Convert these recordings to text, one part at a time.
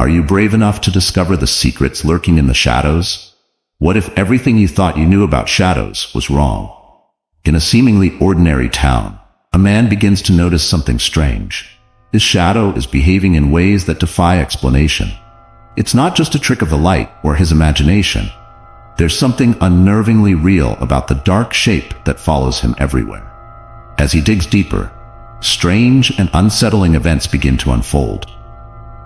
Are you brave enough to discover the secrets lurking in the shadows? What if everything you thought you knew about shadows was wrong? In a seemingly ordinary town, a man begins to notice something strange. His shadow is behaving in ways that defy explanation. It's not just a trick of the light or his imagination. There's something unnervingly real about the dark shape that follows him everywhere. As he digs deeper, strange and unsettling events begin to unfold,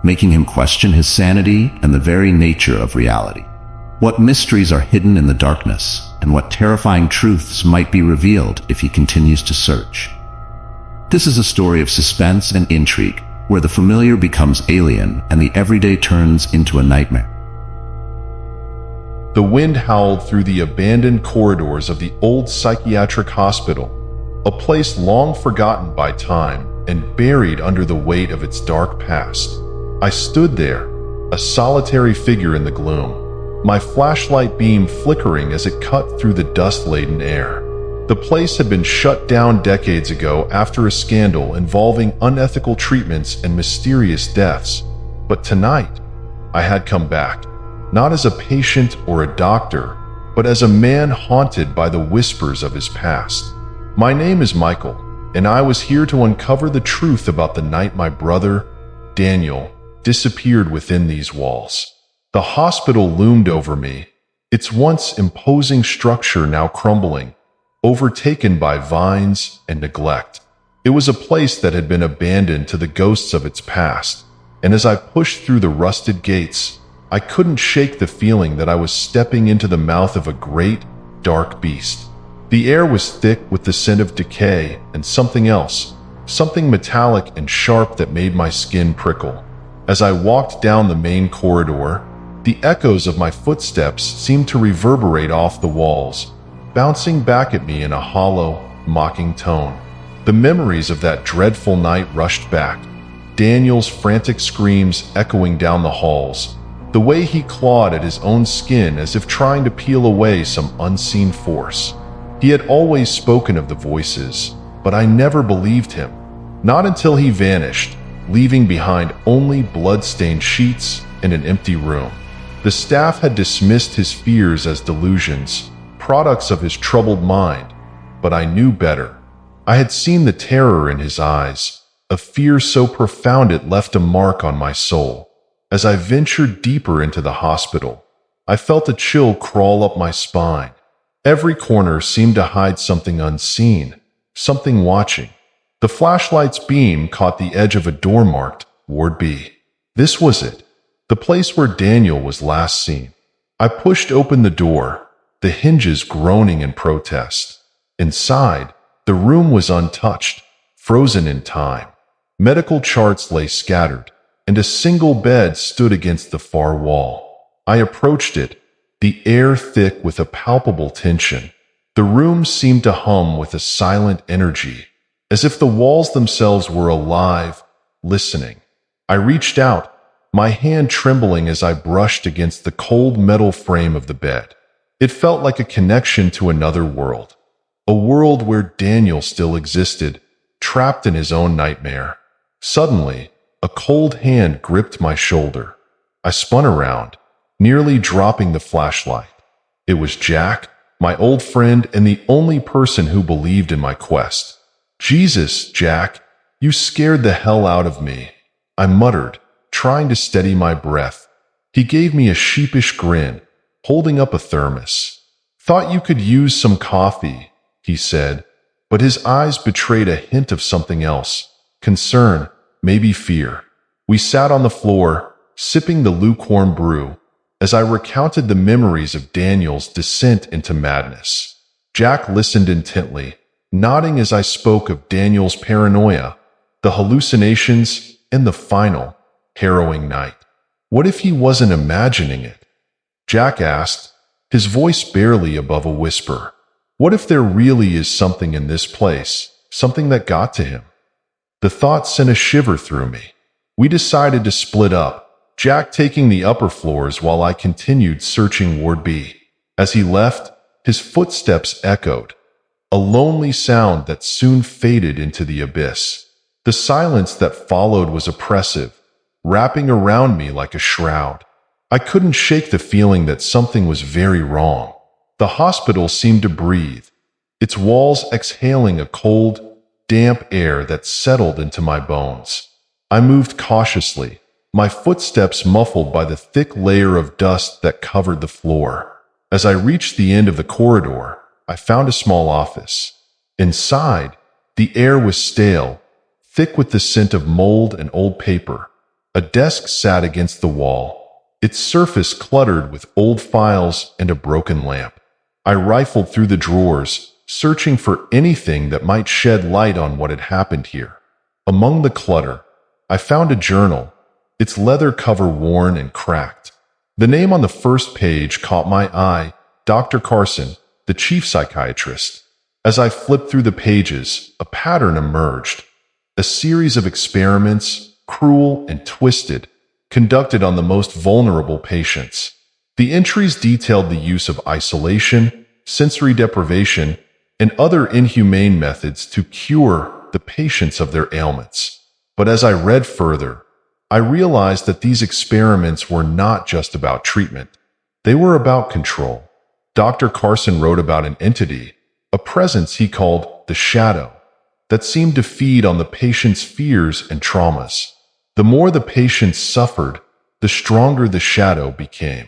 making him question his sanity and the very nature of reality. What mysteries are hidden in the darkness, and what terrifying truths might be revealed if he continues to search? This is a story of suspense and intrigue, where the familiar becomes alien and the everyday turns into a nightmare. The wind howled through the abandoned corridors of the old psychiatric hospital, a place long forgotten by time and buried under the weight of its dark past. I stood there, a solitary figure in the gloom, my flashlight beam flickering as it cut through the dust-laden air. The place had been shut down decades ago after a scandal involving unethical treatments and mysterious deaths. But tonight, I had come back, not as a patient or a doctor, but as a man haunted by the whispers of his past. My name is Michael, and I was here to uncover the truth about the night my brother, Daniel, disappeared within these walls. The hospital loomed over me, its once imposing structure now crumbling, overtaken by vines and neglect. It was a place that had been abandoned to the ghosts of its past, and as I pushed through the rusted gates, I couldn't shake the feeling that I was stepping into the mouth of a great, dark beast. The air was thick with the scent of decay and something else, something metallic and sharp that made my skin prickle. As I walked down the main corridor, the echoes of my footsteps seemed to reverberate off the walls, bouncing back at me in a hollow, mocking tone. The memories of that dreadful night rushed back, Daniel's frantic screams echoing down the halls, the way he clawed at his own skin as if trying to peel away some unseen force. He had always spoken of the voices, but I never believed him. Not until he vanished, leaving behind only blood-stained sheets and an empty room. The staff had dismissed his fears as delusions, products of his troubled mind, but I knew better. I had seen the terror in his eyes, a fear so profound it left a mark on my soul. As I ventured deeper into the hospital, I felt a chill crawl up my spine. Every corner seemed to hide something unseen, something watching. The flashlight's beam caught the edge of a door marked Ward B. This was it, the place where Daniel was last seen. I pushed open the door, the hinges groaning in protest. Inside, the room was untouched, frozen in time. Medical charts lay scattered, and a single bed stood against the far wall. I approached it, the air thick with a palpable tension. The room seemed to hum with a silent energy, as if the walls themselves were alive, listening. I reached out, my hand trembling as I brushed against the cold metal frame of the bed. It felt like a connection to another world, a world where Daniel still existed, trapped in his own nightmare. Suddenly, a cold hand gripped my shoulder. I spun around, nearly dropping the flashlight. It was Jack, my old friend and the only person who believed in my quest. "Jesus, Jack, you scared the hell out of me," I muttered, trying to steady my breath. He gave me a sheepish grin, holding up a thermos. "Thought you could use some coffee," he said, but his eyes betrayed a hint of something else, concern, maybe fear. We sat on the floor, sipping the lukewarm brew, as I recounted the memories of Daniel's descent into madness. Jack listened intently, nodding as I spoke of Daniel's paranoia, the hallucinations, and the final, harrowing night. What if he wasn't imagining it? Jack asked, his voice barely above a whisper. What if there really is something in this place, something that got to him? The thought sent a shiver through me. We decided to split up, Jack taking the upper floors while I continued searching Ward B. As he left, his footsteps echoed, a lonely sound that soon faded into the abyss. The silence that followed was oppressive, wrapping around me like a shroud. I couldn't shake the feeling that something was very wrong. The hospital seemed to breathe, its walls exhaling a cold, damp air that settled into my bones. I moved cautiously, my footsteps muffled by the thick layer of dust that covered the floor. As I reached the end of the corridor, I found a small office. Inside, the air was stale, thick with the scent of mold and old paper. A desk sat against the wall, its surface cluttered with old files and a broken lamp. I rifled through the drawers, searching for anything that might shed light on what had happened here. Among the clutter, I found a journal, its leather cover worn and cracked. The name on the first page caught my eye, Dr. Carson, the chief psychiatrist. As I flipped through the pages, a pattern emerged. A series of experiments, cruel and twisted, conducted on the most vulnerable patients. The entries detailed the use of isolation, sensory deprivation, and other inhumane methods to cure the patients of their ailments. But as I read further, I realized that these experiments were not just about treatment. They were about control. Dr. Carson wrote about an entity, a presence he called the shadow, that seemed to feed on the patient's fears and traumas. The more the patients suffered, the stronger the shadow became.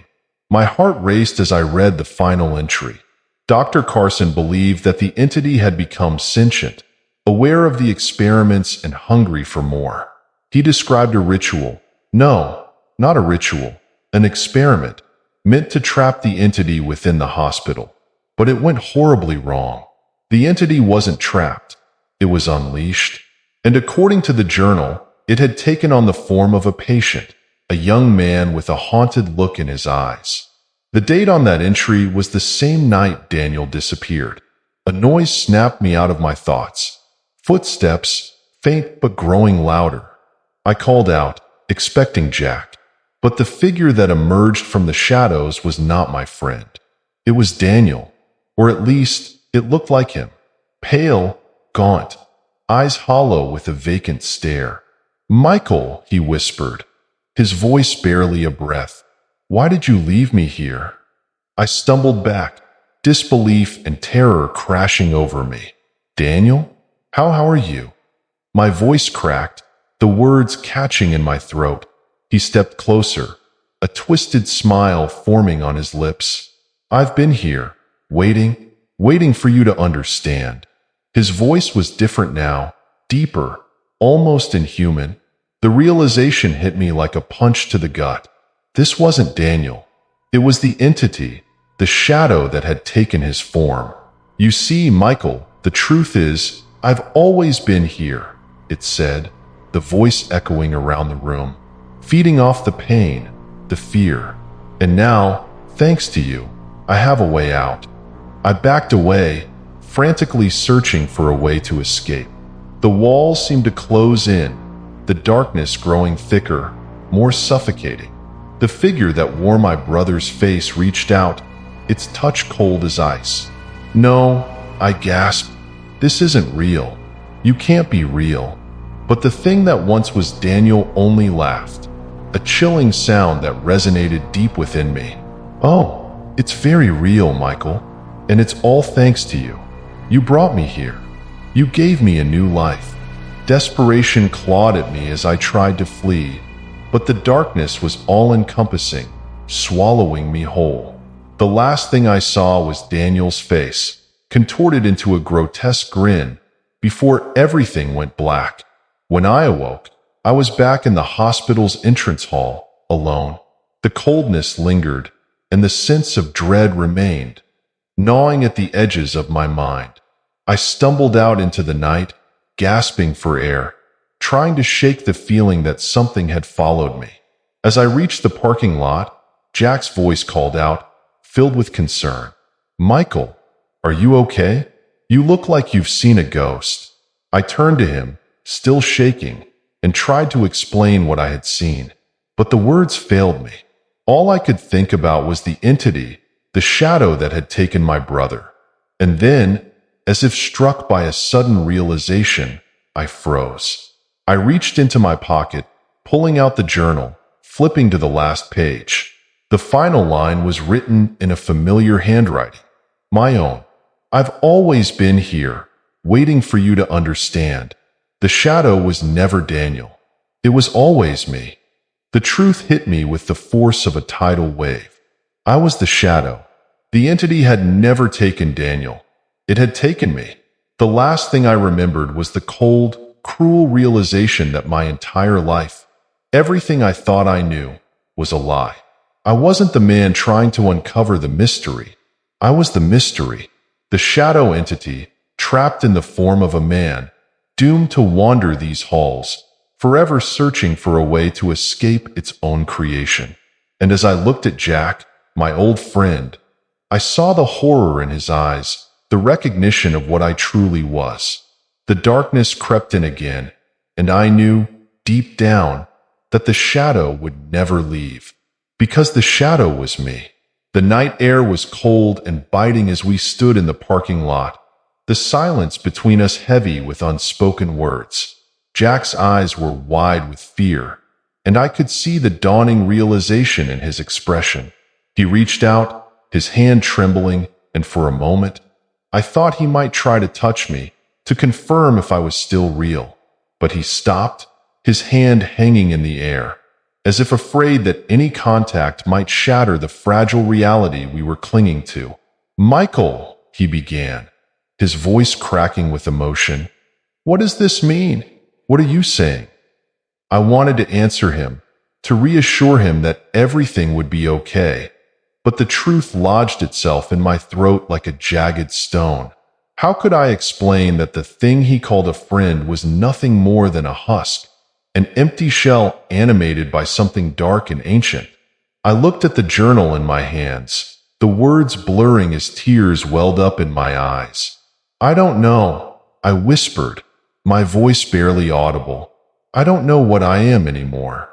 My heart raced as I read the final entry. Dr. Carson believed that the entity had become sentient, aware of the experiments and hungry for more. He described a ritual. No, not a ritual, an experiment, meant to trap the entity within the hospital. But it went horribly wrong. The entity wasn't trapped. It was unleashed. And according to the journal, it had taken on the form of a patient, a young man with a haunted look in his eyes. The date on that entry was the same night Daniel disappeared. A noise snapped me out of my thoughts. Footsteps, faint but growing louder. I called out, expecting Jack. But the figure that emerged from the shadows was not my friend. It was Daniel, or at least it looked like him. Pale, gaunt, eyes hollow with a vacant stare. "Michael," he whispered, his voice barely a breath. "Why did you leave me here?" I stumbled back, disbelief and terror crashing over me. "Daniel? How are you?" My voice cracked, the words catching in my throat. He stepped closer, a twisted smile forming on his lips. "I've been here, waiting for you to understand." His voice was different now, deeper, almost inhuman. The realization hit me like a punch to the gut. This wasn't Daniel. It was the entity, the shadow that had taken his form. "You see, Michael, the truth is, I've always been here," it said, the voice echoing around the room, feeding off the pain, the fear. "And now, thanks to you, I have a way out." I backed away, frantically searching for a way to escape. The walls seemed to close in, the darkness growing thicker, more suffocating. The figure that wore my brother's face reached out, its touch cold as ice. "No," I gasped. "This isn't real. You can't be real." But the thing that once was Daniel only laughed, a chilling sound that resonated deep within me. "Oh, it's very real, Michael, and it's all thanks to you. You brought me here. You gave me a new life." Desperation clawed at me as I tried to flee, but the darkness was all-encompassing, swallowing me whole. The last thing I saw was Daniel's face, contorted into a grotesque grin, before everything went black. When I awoke, I was back in the hospital's entrance hall, alone. The coldness lingered, and the sense of dread remained, gnawing at the edges of my mind. I stumbled out into the night, gasping for air, trying to shake the feeling that something had followed me. As I reached the parking lot, Jack's voice called out, filled with concern. "Michael, are you okay? You look like you've seen a ghost." I turned to him, still shaking, and tried to explain what I had seen. But the words failed me. All I could think about was the entity, the shadow that had taken my brother. And then, as if struck by a sudden realization, I froze. I reached into my pocket, pulling out the journal, flipping to the last page. The final line was written in a familiar handwriting. My own. I've always been here, waiting for you to understand. The shadow was never Daniel. It was always me. The truth hit me with the force of a tidal wave. I was the shadow. The entity had never taken Daniel. It had taken me. The last thing I remembered was the cold, cruel realization that my entire life, everything I thought I knew, was a lie. I wasn't the man trying to uncover the mystery. I was the mystery, the shadow entity, trapped in the form of a man, doomed to wander these halls, forever searching for a way to escape its own creation. And as I looked at Jack, my old friend, I saw the horror in his eyes, the recognition of what I truly was. The darkness crept in again, and I knew, deep down, that the shadow would never leave. Because the shadow was me. The night air was cold and biting as we stood in the parking lot, the silence between us heavy with unspoken words. Jack's eyes were wide with fear, and I could see the dawning realization in his expression. He reached out, his hand trembling, and for a moment, I thought he might try to touch me, to confirm if I was still real. But he stopped, his hand hanging in the air, as if afraid that any contact might shatter the fragile reality we were clinging to. "Michael," he began, his voice cracking with emotion. "What does this mean? What are you saying?" I wanted to answer him, to reassure him that everything would be okay. But the truth lodged itself in my throat like a jagged stone. How could I explain that the thing he called a friend was nothing more than a husk, an empty shell animated by something dark and ancient? I looked at the journal in my hands, the words blurring as tears welled up in my eyes. "I don't know," I whispered, my voice barely audible. "I don't know what I am anymore."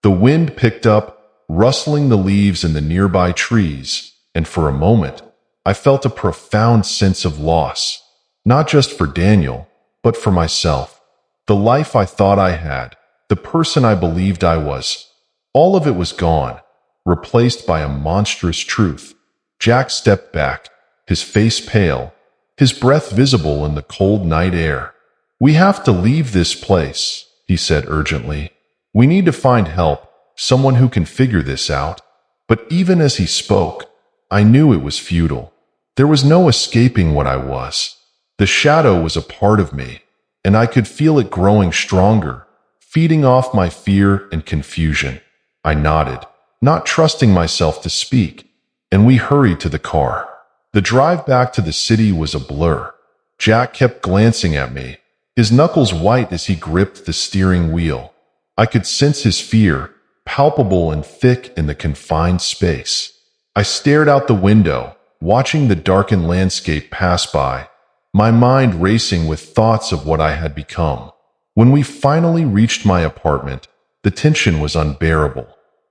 The wind picked up, rustling the leaves in the nearby trees, and for a moment, I felt a profound sense of loss, not just for Daniel, but for myself. The life I thought I had, the person I believed I was, all of it was gone, replaced by a monstrous truth. Jack stepped back, his face pale, his breath visible in the cold night air. "We have to leave this place," he said urgently. "We need to find help. Someone who can figure this out." But even as he spoke, I knew it was futile. There was no escaping what I was. The shadow was a part of me, and I could feel it growing stronger, feeding off my fear and confusion. I nodded, not trusting myself to speak, and we hurried to the car. The drive back to the city was a blur. Jack kept glancing at me, his knuckles white as he gripped the steering wheel. I could sense his fear, palpable and thick in the confined space. I stared out the window, watching the darkened landscape pass by, my mind racing with thoughts of what I had become. When we finally reached my apartment, the tension was unbearable.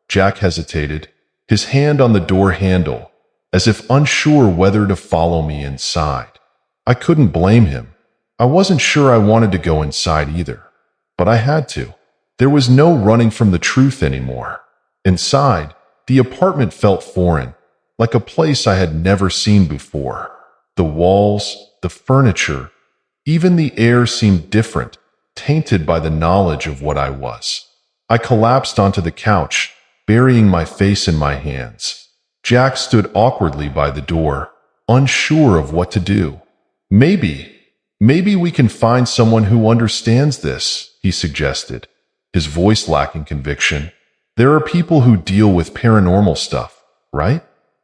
Jack hesitated, his hand on the door handle, as if unsure whether to follow me inside. I couldn't blame him. I wasn't sure I wanted to go inside either, but I had to. There was no running from the truth anymore. Inside, the apartment felt foreign, like a place I had never seen before. The walls, the furniture, even the air seemed different, tainted by the knowledge of what I was. I collapsed onto the couch, burying my face in my hands. Jack stood awkwardly by the door, unsure of what to do. Maybe we can find someone who understands this," he suggested, his voice lacking conviction. "There are people who deal with paranormal stuff, right?"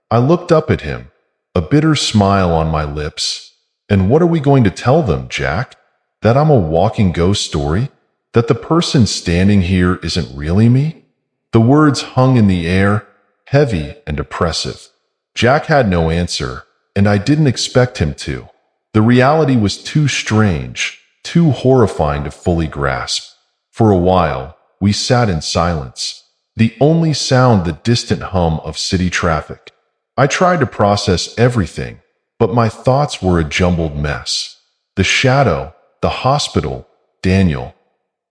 I looked up at him, a bitter smile on my lips. "And what are we going to tell them, Jack? That I'm a walking ghost story? That the person standing here isn't really me?" The words hung in the air, heavy and oppressive. Jack had no answer, and I didn't expect him to. The reality was too strange, too horrifying to fully grasp. For a while, we sat in silence, the only sound the distant hum of city traffic. I tried to process everything, but my thoughts were a jumbled mess. The shadow, the hospital, Daniel.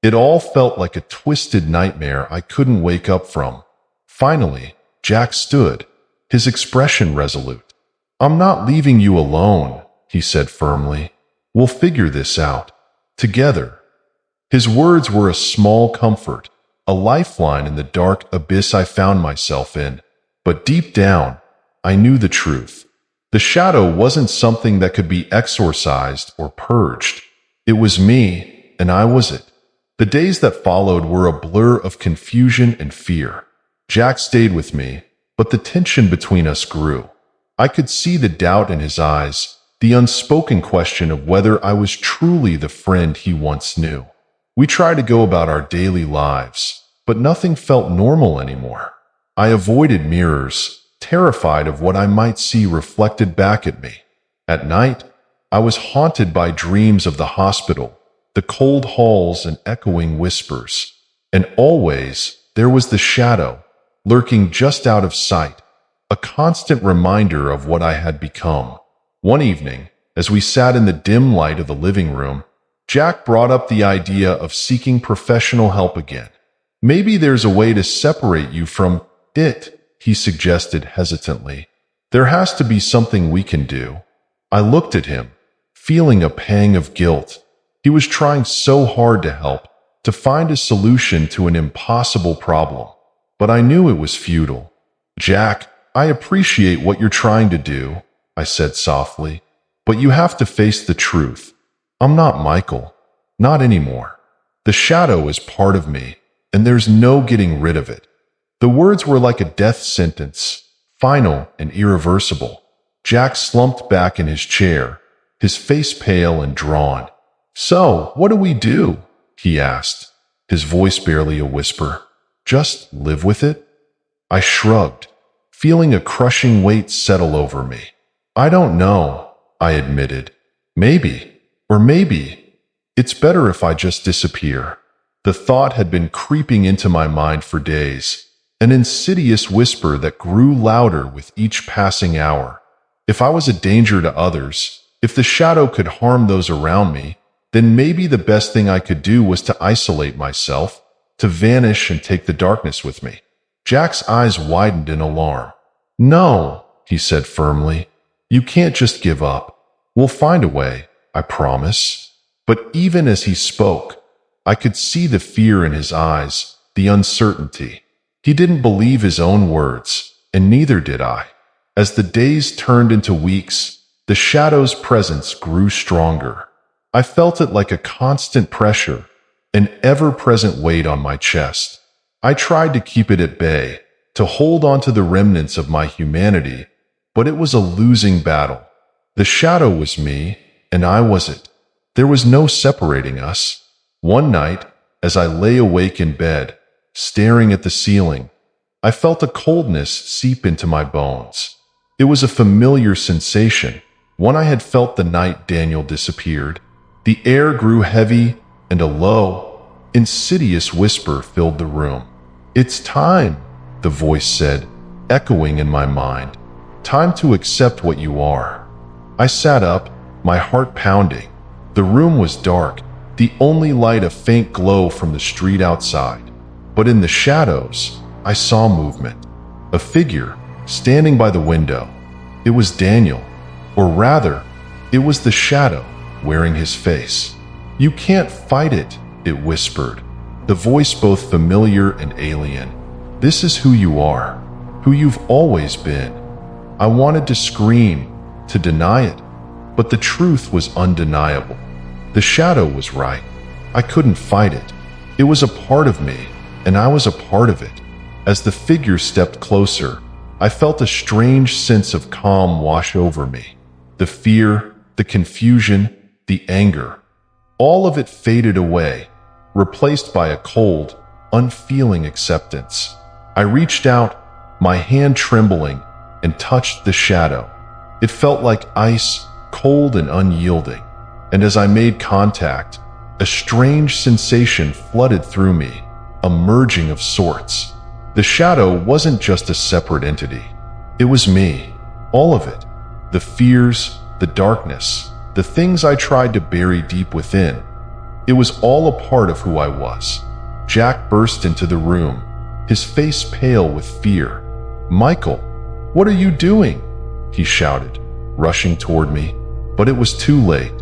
It all felt like a twisted nightmare I couldn't wake up from. Finally, Jack stood, his expression resolute. "I'm not leaving you alone," he said firmly. "We'll figure this out. Together." His words were a small comfort, a lifeline in the dark abyss I found myself in. But deep down, I knew the truth. The shadow wasn't something that could be exorcised or purged. It was me, and I was it. The days that followed were a blur of confusion and fear. Jack stayed with me, but the tension between us grew. I could see the doubt in his eyes, the unspoken question of whether I was truly the friend he once knew. We tried to go about our daily lives, but nothing felt normal anymore. I avoided mirrors, terrified of what I might see reflected back at me. At night, I was haunted by dreams of the hospital, the cold halls and echoing whispers. And always, there was the shadow, lurking just out of sight, a constant reminder of what I had become. One evening, as we sat in the dim light of the living room, Jack brought up the idea of seeking professional help again. "Maybe there's a way to separate you from it," he suggested hesitantly. "There has to be something we can do." I looked at him, feeling a pang of guilt. He was trying so hard to help, to find a solution to an impossible problem. But I knew it was futile. "Jack, I appreciate what you're trying to do," I said softly, "but you have to face the truth. I'm not Michael. Not anymore. The shadow is part of me, and there's no getting rid of it." The words were like a death sentence, final and irreversible. Jack slumped back in his chair, his face pale and drawn. "So, what do we do?" he asked, his voice barely a whisper. "Just live with it?" I shrugged, feeling a crushing weight settle over me. "I don't know," I admitted. "Maybe, or maybe, it's better if I just disappear." The thought had been creeping into my mind for days, an insidious whisper that grew louder with each passing hour. If I was a danger to others, if the shadow could harm those around me, then maybe the best thing I could do was to isolate myself, to vanish and take the darkness with me. Jack's eyes widened in alarm. "No," he said firmly. "You can't just give up. We'll find a way, I promise." But even as he spoke, I could see the fear in his eyes, the uncertainty. He didn't believe his own words, and neither did I. As the days turned into weeks, the shadow's presence grew stronger. I felt it like a constant pressure, an ever-present weight on my chest. I tried to keep it at bay, to hold on to the remnants of my humanity, but it was a losing battle. The shadow was me, and I was it. There was no separating us. One night, as I lay awake in bed, staring at the ceiling, I felt a coldness seep into my bones. It was a familiar sensation, one I had felt the night Daniel disappeared. The air grew heavy, and a low, insidious whisper filled the room. "It's time," the voice said, echoing in my mind. "Time to accept what you are." I sat up, my heart pounding. The room was dark, the only light a faint glow from the street outside. But in the shadows, I saw movement. A figure, standing by the window. It was Daniel, or rather, it was the shadow, wearing his face. "You can't fight it," it whispered, the voice both familiar and alien. "This is who you are, who you've always been." I wanted to scream, to deny it, but the truth was undeniable. The shadow was right. I couldn't fight it. It was a part of me, and I was a part of it. As the figure stepped closer, I felt a strange sense of calm wash over me. The fear, the confusion, the anger, all of it faded away, replaced by a cold, unfeeling acceptance. I reached out, my hand trembling, and touched the shadow. It felt like ice, cold and unyielding. And as I made contact, a strange sensation flooded through me, a merging of sorts. The shadow wasn't just a separate entity. It was me, all of it. The fears, the darkness, the things I tried to bury deep within. It was all a part of who I was. Jack burst into the room, his face pale with fear. "Michael, what are you doing?" he shouted, rushing toward me. But it was too late.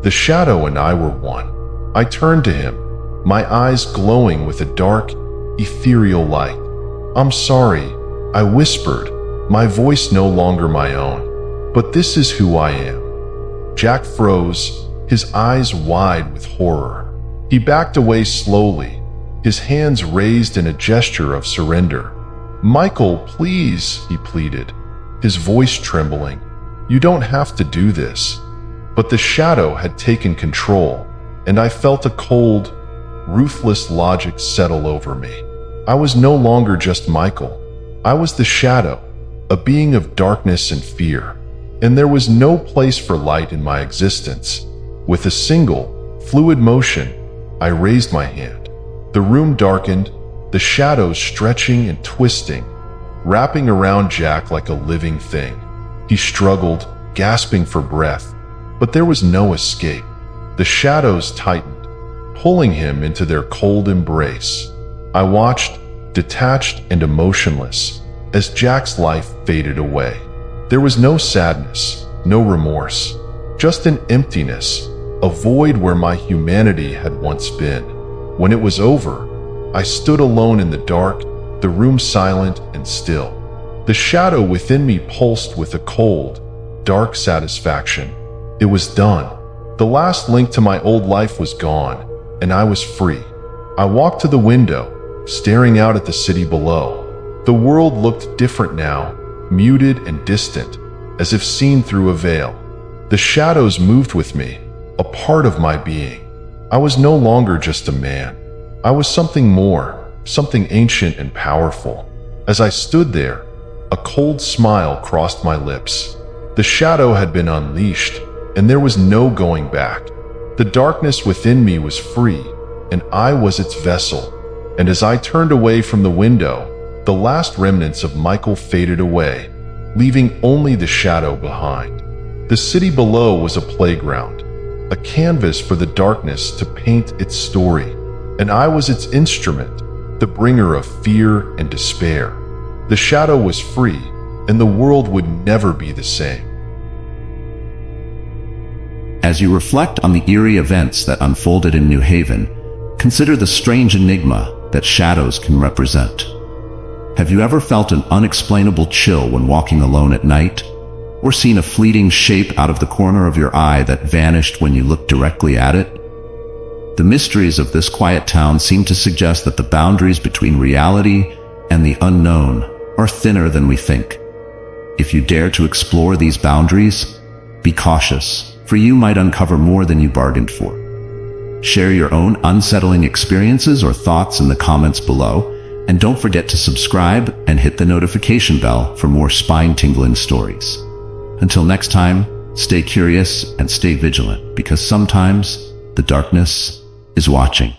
The shadow and I were one. I turned to him, my eyes glowing with a dark, ethereal light. "I'm sorry," I whispered, my voice no longer my own. "But this is who I am." Jack froze, his eyes wide with horror. He backed away slowly, his hands raised in a gesture of surrender. "Michael, please," he pleaded, his voice trembling. "You don't have to do this." But the shadow had taken control, and I felt a cold, ruthless logic settle over me. I was no longer just Michael. I was the shadow, a being of darkness and fear, and there was no place for light in my existence. With a single, fluid motion, I raised my hand. The room darkened, the shadows stretching and twisting, wrapping around Jack like a living thing. He struggled, gasping for breath, but there was no escape. The shadows tightened, pulling him into their cold embrace. I watched, detached and emotionless, as Jack's life faded away. There was no sadness, no remorse, just an emptiness, a void where my humanity had once been. When it was over, I stood alone in the dark, the room silent and still. The shadow within me pulsed with a cold, dark satisfaction. It was done. The last link to my old life was gone, and I was free. I walked to the window, staring out at the city below. The world looked different now, muted and distant, as if seen through a veil. The shadows moved with me, a part of my being. I was no longer just a man. I was something more, something ancient and powerful. As I stood there, a cold smile crossed my lips. The shadow had been unleashed, and there was no going back. The darkness within me was free, and I was its vessel. And as I turned away from the window, the last remnants of Michael faded away, leaving only the shadow behind. The city below was a playground, a canvas for the darkness to paint its story, and I was its instrument, the bringer of fear and despair. The shadow was free, and the world would never be the same. As you reflect on the eerie events that unfolded in New Haven, consider the strange enigma that shadows can represent. Have you ever felt an unexplainable chill when walking alone at night? Or seen a fleeting shape out of the corner of your eye that vanished when you looked directly at it? The mysteries of this quiet town seem to suggest that the boundaries between reality and the unknown are thinner than we think. If you dare to explore these boundaries, be cautious, for you might uncover more than you bargained for. Share your own unsettling experiences or thoughts in the comments below, and don't forget to subscribe and hit the notification bell for more spine-tingling stories. Until next time, stay curious and stay vigilant, because sometimes the darkness is watching.